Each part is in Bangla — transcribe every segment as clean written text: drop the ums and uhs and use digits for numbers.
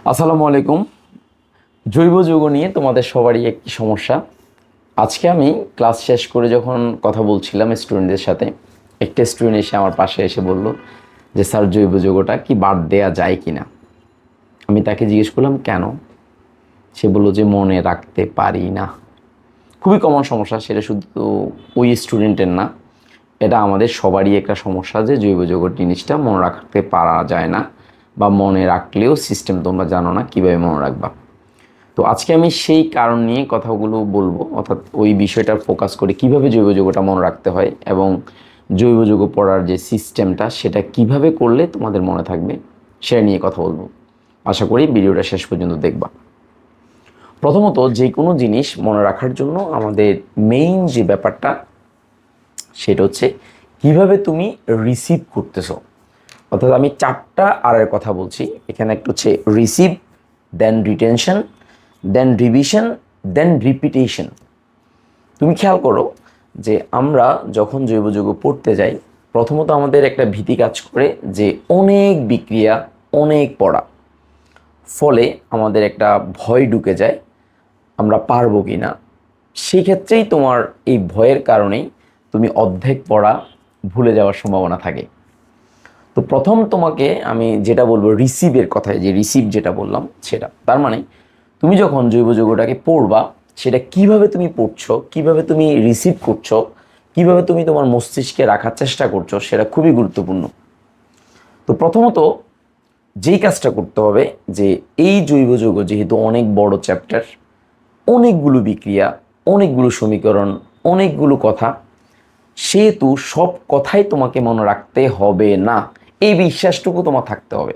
আসসালামু আলাইকুম। জৈব যৌগ নিয়ে তোমাদের সবারই একটি সমস্যা। আজকে আমি ক্লাস শেষ করে যখন কথা বলছিলাম স্টুডেন্টদের সাথে, একটা স্টুডেন্ট এসে আমার পাশে এসে বলল যে স্যার, জৈব যৌগটা কি বাদ দেওয়া যায় কি না। আমি তাকে জিজ্ঞেস করলাম কেন। সে বলল যে মনে রাখতে পারি না। খুবই কমন সমস্যা, সেটা শুধু ওই স্টুডেন্টের না, এটা আমাদের সবারই একটা সমস্যা যে জৈব যৌগ জিনিসটা মনে রাখতে পারা যায় না, বা মনে রাখলেও সিস্টেম তোমরা জানো না কীভাবে মনে রাখবা। তো আজকে আমি সেই কারণ নিয়ে কথাগুলো বলবো, অর্থাৎ ওই বিষয়টার ফোকাস করে কিভাবে জৈব যৌগটা মনে রাখতে হয় এবং জৈব যৌগ পড়ার যে সিস্টেমটা সেটা কিভাবে করলে তোমাদের মনে থাকবে সেটা নিয়ে কথা বলবো। আশা করি ভিডিওটা শেষ পর্যন্ত দেখবা। প্রথমত, যে কোনো জিনিস মনে রাখার জন্য আমাদের মেইন যে ব্যাপারটা সেটা হচ্ছে কিভাবে তুমি রিসিভ করতেছো। অর্থাৎ আমি চারটা আরের কথা বলছি এখানে। একটা হচ্ছে রিসিভ, দেন রিটেনশন, দেন রিভিশন, দেন রিপিটেশন। তুমি খেয়াল করো যে আমরা যখন জৈব যৌগ পড়তে যাই, প্রথমত আমাদের একটা ভীতি কাজ করে যে অনেক বিক্রিয়া, অনেক পড়া, ফলে আমাদের একটা ভয় ঢুকে যায় আমরা পারবো কি না। সেই ক্ষেত্রেই তোমার এই ভয়ের কারণেই তুমি অর্ধেক পড়া ভুলে যাওয়ার সম্ভাবনা থাকে। তো প্রথম তোমাকে আমি যেটা বলবো রিসিভের কথায়, যে রিসিভ যেটা বললাম সেটা, তার মানে তুমি যখন জৈব যৌগটাকে পড়বা সেটা কিভাবে তুমি পড়ছো, কিভাবে তুমি রিসিভ করছো, কিভাবে তুমি তোমার মস্তিষ্কে রাখার চেষ্টা করছো, সেটা খুবই গুরুত্বপূর্ণ। তো প্রথমত যেই কাজটা করতে হবে যে এই জৈব যৌগ যেহেতু অনেক বড় চ্যাপ্টার, অনেকগুলো বিক্রিয়া, অনেকগুলো সমীকরণ, অনেকগুলো কথা, সেহেতু সব কথাই তোমাকে মনে রাখতে হবে না, এই বিশ্বাসটুকু তোমার থাকতে হবে।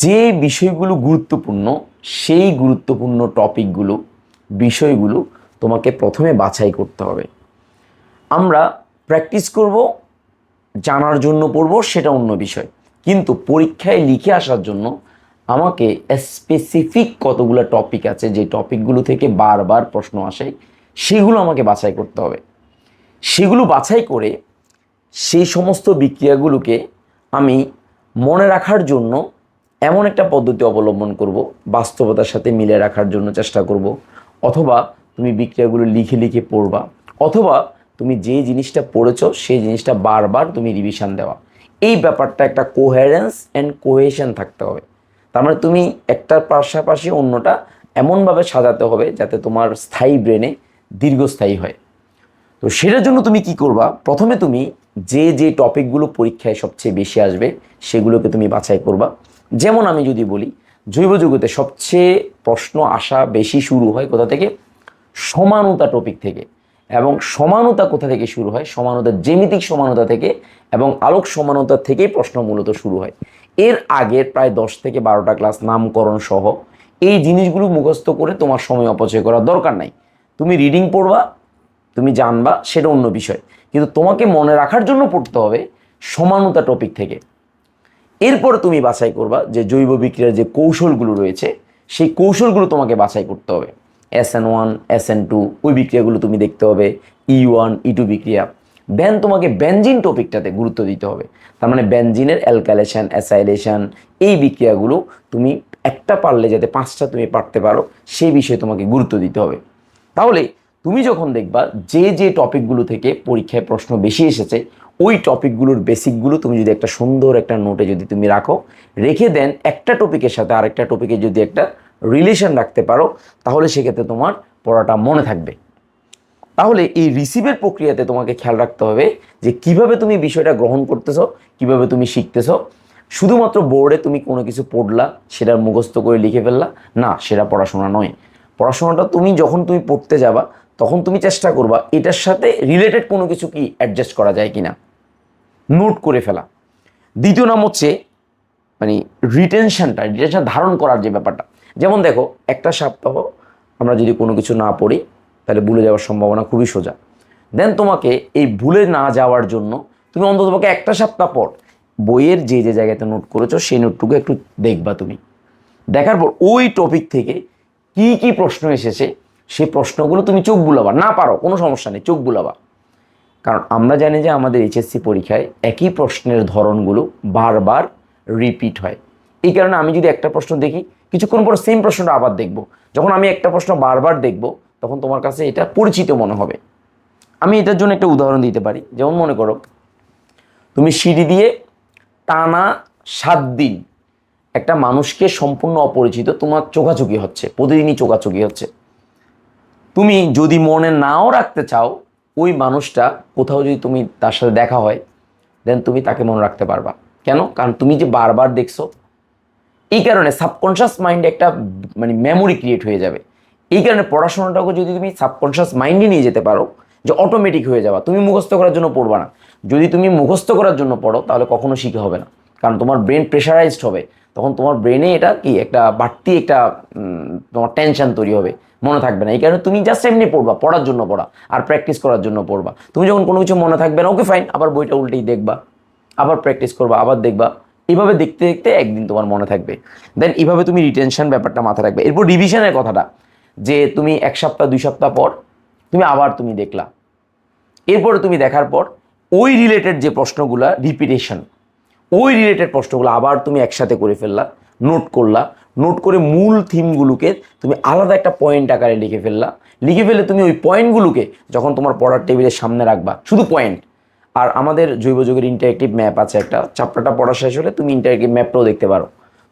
যে বিষয়গুলো গুরুত্বপূর্ণ, সেই গুরুত্বপূর্ণ টপিকগুলো, বিষয়গুলো তোমাকে প্রথমে বাছাই করতে হবে। আমরা প্র্যাকটিস করব, জানার জন্য পড়ব, সেটা অন্য বিষয়, কিন্তু পরীক্ষায় লিখে আসার জন্য আমাকে স্পেসিফিক কতগুলো টপিক আছে, যে টপিকগুলো থেকে বারবার প্রশ্ন আসে, সেগুলো আমাকে বাছাই করতে হবে। সেগুলো বাছাই করে সেই সমস্ত বিক্রিয়াগুলোকে আমি মনে রাখার জন্য এমন একটা পদ্ধতি অবলম্বন করব, বাস্তবতার সাথে মিলে রাখার জন্য চেষ্টা করব। অথবা তুমি বিক্রিয়াগুলো লিখে লিখে পড়বা, অথবা তুমি যে জিনিসটা পড়েছো সেই জিনিসটা বারবার তুমি রিভিশন দেওয়া। এই ব্যাপারটা একটা কোহেরেন্স অ্যান্ড কোহেশন থাকতে হবে। তার মানে তুমি একটার পাশাপাশি অন্যটা এমনভাবে সাজাতে হবে যাতে তোমার স্থায়ী ব্রেনে দীর্ঘস্থায়ী হয়। তো সেটার জন্য তুমি কি করবা, প্রথমে তুমি যে যে টপিকগুলো পরীক্ষায় সবচেয়ে বেশি আসবে সেগুলোকে তুমি বাছাই করবা। যেমন আমি যদি বলি, জৈব যৌগতে সবচেয়ে প্রশ্ন আসা বেশি শুরু হয় কোথা থেকে? সমানতা টপিক থেকে। এবং সমানতা কোথা থেকে শুরু হয়? সমানতা, জ্যামিতিক সমানতা থেকে এবং আলোক সমানতা থেকেই প্রশ্ন মূলত শুরু হয়। এর আগের প্রায় 10 থেকে 12টা ক্লাস নামকরণ সহ এই জিনিসগুলো মুখস্থ করে তোমার সময় অপচয় করার দরকার নাই। তুমি রিডিং পড়বা, তুমি জানবা, সেটা অন্য বিষয়, কিন্তু তোমাকে মনে রাখার জন্য পড়তে হবে সমানতা টপিক থেকে। এরপরে তুমি বাছাই করবা যে জৈব বিক্রিয়ার যে কৌশলগুলো রয়েছে সেই কৌশলগুলো তোমাকে বাছাই করতে হবে। SN1, SN2 ওই বিক্রিয়াগুলো তুমি দেখতে হবে, E1, E2 বিক্রিয়া। দেন তোমাকে বেনজিন টপিকটাতে গুরুত্ব দিতে হবে। তার মানে বেনজিনের অ্যালকাইলেশন, অ্যাসাইলেশন, এই বিক্রিয়াগুলো তুমি একটা পারলে যাতে 5টা তুমি পারতে পারো সেই বিষয়ে তোমাকে গুরুত্ব দিতে হবে। তাহলে তুমি যখন দেখবা যে যে টপিকগুলো থেকে পরীক্ষায় প্রশ্ন বেশি এসেছে, ওই টপিকগুলোর বেসিকগুলো তুমি যদি একটা সুন্দর একটা নোটে যদি তুমি রাখো, রেখে দেন একটা টপিকের সাথে আরেকটা টপিকে যদি একটা রিলেশন রাখতে পারো, তাহলে সেক্ষেত্রে তোমার পড়াটা মনে থাকবে। তাহলে এই রিসিভের প্রক্রিয়াতে তোমাকে খেয়াল রাখতে হবে যে কিভাবে তুমি বিষয়টা গ্রহণ করতেছো, কিভাবে তুমি শিখতেছো। শুধুমাত্র বোর্ডে তুমি কোনো কিছু পড়লা, সেটা মুখস্থ করে লিখে ফেললা, না, সেটা পড়াশোনা নয়। পড়াশোনাটা তুমি যখন তুমি পড়তে যাবা তখন তুমি চেষ্টা করবা এটার সাথে রিলেটেড কোনো কিছু কি অ্যাডজাস্ট করা যায় কিনা, নোট করে ফেলা। দ্বিতীয় নাম হচ্ছে মানে রিটেনশন ধারণ করার যে ব্যাপারটা। যেমন দেখো, একটা সপ্তাহ আমরা যদি কোনো কিছু না পড়ি তাহলে ভুলে যাওয়ার সম্ভাবনা খুবই সোজা। দেন তোমাকে এই ভুলে না যাওয়ার জন্য তুমি অন্ততপক্ষে একটা সপ্তাহ পর বইয়ের যে যে জায়গাতে নোট করেছো সেই নোটটুকু একটু দেখবা। তুমি দেখার পর ওই টপিক থেকে কি কি প্রশ্ন এসেছে সেই প্রশ্নগুলো তুমি চোখ বুলাবা, না পারো কোনো সমস্যা নেই, চোখ বুলাবা। কারণ আমরা জানি যে আমাদের HSC পরীক্ষায় একই প্রশ্নের ধরনগুলো বারবার রিপিট হয়। এই কারণে আমি যদি একটা প্রশ্ন দেখি, কিছুক্ষণ পর সেম প্রশ্নটা আবার দেখব। যখন আমি একটা প্রশ্ন বারবার দেখব, তখন তোমার কাছে এটা পরিচিত মনে হবে। আমি এটার জন্য একটা উদাহরণ দিতে পারি। যেমন মনে করো, তুমি সিঁড়ি দিয়ে টানা 7 দিন একটা মানুষকে সম্পূর্ণ অপরিচিত তোমার চোখাচোখি হচ্ছে, প্রতিদিনই চোখাচোখি হচ্ছে। তুমি যদি মনে নাও রাখতে চাও ওই মানুষটা, কোথাও যদি তুমি তার সাথে দেখা হয়, দেন তুমি তাকে মনে রাখতে পারবা। কেন? কারণ তুমি যে বারবার দেখছো। এই কারণে সাবকনশিয়াস মাইন্ডে একটা মানে মেমোরি ক্রিয়েট হয়ে যাবে। এই কারণে পড়াশোনাটাকে যদি তুমি সাবকনশিয়াস মাইন্ডে নিয়ে যেতে পারো, যে অটোমেটিক হয়ে যাওয়া, তুমি মুখস্থ করার জন্য পড়বা না। যদি তুমি মুখস্থ করার জন্য পড়ো তাহলে কখনো শিখে হবে না, কারণ তোমার ব্রেন প্রেশারাইজড হবে। তখন তোমার ব্রেনে এটা কি একটা বাড়তি একটা তোমার টেনশন তৈরি হবে, মনে থাকবে না। এই কারণে তুমি জাস্ট এমনি পড়বা, পড়ার জন্য পড়া আর প্র্যাকটিস করার জন্য পড়বা। তুমি যখন কোনো কিছু মনে থাকবে না, ওকে ফাইন, আবার বইটা উল্টেই দেখবা, আবার প্র্যাকটিস করবা, আবার দেখবা। এইভাবে দেখতে দেখতে একদিন তোমার মনে থাকবে। দেন এইভাবে তুমি রিটেনশন ব্যাপারটা মাথায় রাখবে। এরপর রিভিশনের কথাটা, যে তুমি 1 সপ্তাহ 2 সপ্তাহ পর তুমি আবার তুমি দেখলা, এরপরে তুমি দেখার পর ওই রিলেটেড যে প্রশ্নগুলো রিপিটেশন, ওই রিলেটেড প্রশ্নগুলো আবার তুমি একসাথে করে ফেললা, নোট করলা, নোট করে মূল থিমগুলোকে তুমি আলাদা একটা পয়েন্ট আকারে লিখে ফেললা। লিখে ফেলে তুমি ওই পয়েন্টগুলোকে যখন তোমার পড়ার টেবিলের সামনে রাখবা, শুধু পয়েন্ট। আর আমাদের জৈব যুগের ইন্টারেক্টিভ ম্যাপ আছে একটা, চ্যাপ্টারটা পড়া শেষ হলে তুমি ইন্টারেক্টিভ ম্যাপটাও দেখতে পারো।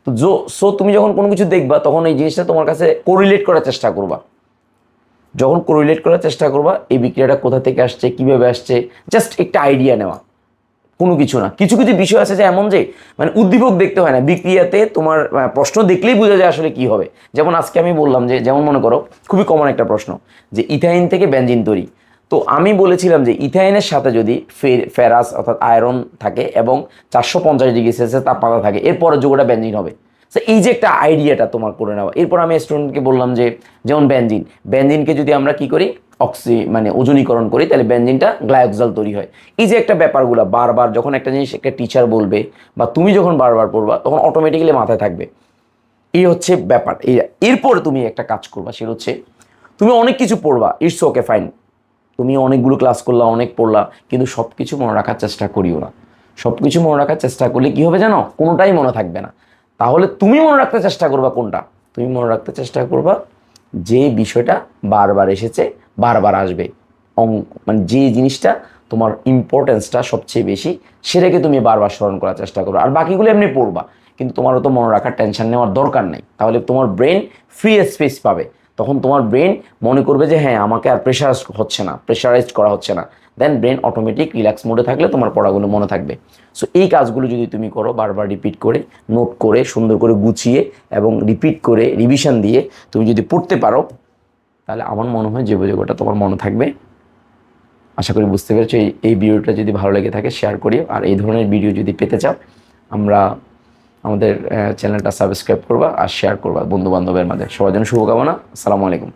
তো সো তুমি যখন কোনো কিছু দেখবা তখন এই জিনিসটা তোমার কাছে কোরিলেট করার চেষ্টা করবা। যখন কোরিলেট করার চেষ্টা করবা, এই বিক্রিয়াটা কোথা থেকে আসছে, কীভাবে আসছে, জাস্ট একটা আইডিয়া নেওয়া, কোনো কিছু না। কিছু কিছু বিষয় আছে যে এমন যে মানে উদ্দীপক দেখতে হয় না, বিক্রিয়াতে তোমার প্রশ্ন দেখলেই বোঝা যায় আসলে কি হবে। যেমন আজকে আমি বললাম যে, যেমন মনে করো খুবই কমন একটা প্রশ্ন, যে ইথাইন থেকে বেনজিন তৈরি। তো আমি বলেছিলাম যে ইথাইনের সাথে যদি ফেরাস অর্থাৎ আয়রন থাকে এবং 450 ডিগ্রি সেলসিয়াস তাপমাত্রা থাকে, এরপরে যোগটা বেনজিন হবে। তো এই যে একটা আইডিয়াটা তোমার করে নেওয়া। এরপর আমি স্টুডেন্টকে বললাম যে, যেমন বেনজিনকে যদি আমরা কি করি, মানে ওজনীকরণ করি, তাহলে বেনজিনটা গ্লাইকোজেল তৈরি হয়। এই যে একটা ব্যাপারগুলো বারবার যখন একটা জিনিস একটা টিচার বলবে বা তুমি যখন বারবার পড়বা, তখন অটোমেটিক্যালি মাথায় থাকবে। এই হচ্ছে ব্যাপার। এরপর তুমি একটা কাজ করবা, সেটা হচ্ছে তুমি অনেক কিছু পড়বা, ইটস ওকে ফাইন, তুমি অনেকগুলো ক্লাস করলা, অনেক পড়লা, কিন্তু সব কিছু মনে রাখার চেষ্টা করিও না। সব কিছু মনে রাখার চেষ্টা করলে কি হবে জানো? কোনোটাই মনে থাকবে না। তাহলে তুমি মনে রাখতে চেষ্টা করবা কোনটা? তুমি মনে রাখতে চেষ্টা করবা যে বিষয়টা বারবার এসেছে, বারবার আসবে, মানে যে জিনিসটা তোমার ইম্পর্টেন্সটা সবচেয়ে বেশি, সেটাকে তুমি বারবার স্মরণ করার চেষ্টা করো। আর বাকিগুলো এমনি পড়বা, কিন্তু তোমারও তো মনে রাখার টেনশন নেওয়ার দরকার নেই। তাহলে তোমার ব্রেন ফ্রি স্পেস পাবে। তখন তোমার ব্রেন মনে করবে যে হ্যাঁ, আমাকে আর প্রেশারাইজড করা হচ্ছে না। দেন ব্রেন অটোমেটিক রিল্যাক্স মোডে থাকলে তোমার পড়াগুলো মনে থাকবে। সো এই কাজগুলো যদি তুমি করো, বারবার রিপিট করে, নোট করে, সুন্দর করে গুছিয়ে এবং রিপিট করে রিভিশন দিয়ে তুমি যদি পড়তে পারো, তাহলে আমার মনে হয় যে বোঝাটা তোমার মনে থাকবে। আশা করি বুঝতে পেরেছো। এই ভিডিওটা যদি ভালো লেগে থাকে শেয়ার করিও। আর এই ধরনের ভিডিও যদি পেতে চাও, আমাদের চ্যানেলটা সাবস্ক্রাইব করবা আর শেয়ার করবা বন্ধু বান্ধবের মাঝে। সবার জন্য শুভকামনা। আসসালামু আলাইকুম।